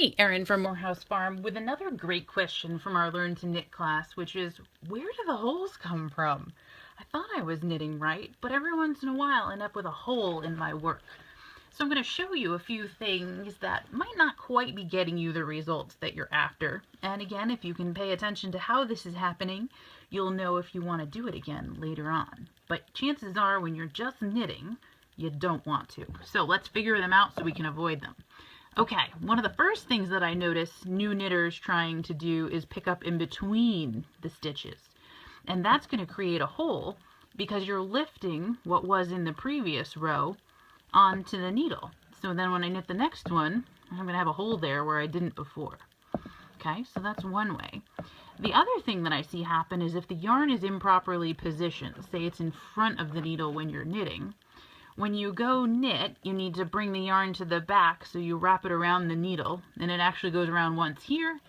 Hey, Erin from Morehouse Farm with another great question from our Learn to Knit class, which is, where do the holes come from? I thought I was knitting right, but every once in a while I end up with a hole in my work. So I'm going to show you a few things that might not quite be getting you the results that you're after. And again, if you can pay attention to how this is happening, you'll know if you want to do it again later on. But chances are when you're just knitting, you don't want to. So let's figure them out so we can avoid them. Okay, one of the first things that I notice new knitters trying to do is pick up in between the stitches. And that's going to create a hole because you're lifting what was in the previous row onto the needle. So then when I knit the next one, I'm going to have a hole there where I didn't before. Okay, so that's one way. The other thing that I see happen is if the yarn is improperly positioned, say it's in front of the needle when you're knitting, when you go knit, you need to bring the yarn to the back so you wrap it around the needle, and it actually goes around once here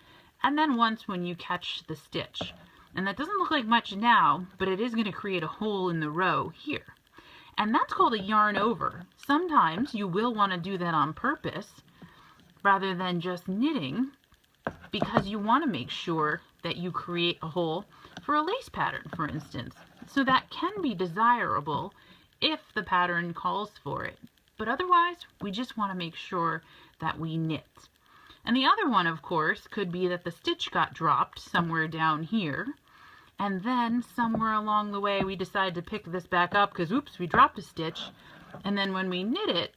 and then once when you catch the stitch. And that doesn't look like much now, but it is going to create a hole in the row here. And that's called a yarn over. Sometimes you will want to do that on purpose rather than just knitting because you want to make sure that you create a hole for a lace pattern, for instance. So that can be desirable if the pattern calls for it. But otherwise, we just want to make sure that we knit. And the other one, of course, could be that the stitch got dropped somewhere down here, and then somewhere along the way we decide to pick this back up because, oops, we dropped a stitch, and then when we knit it,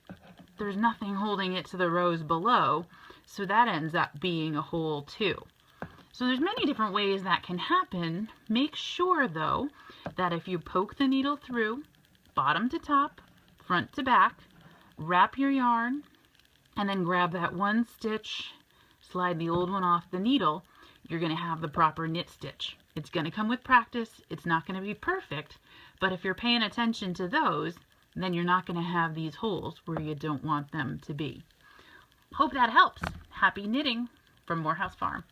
there's nothing holding it to the rows below, so that ends up being a hole too. So there's many different ways that can happen. Make sure, though, that if you poke the needle through, bottom to top, front to back, wrap your yarn, and then grab that one stitch, slide the old one off the needle, you're going to have the proper knit stitch. It's going to come with practice. It's not going to be perfect, but if you're paying attention to those, then you're not going to have these holes where you don't want them to be. Hope that helps. Happy knitting from Morehouse Farm.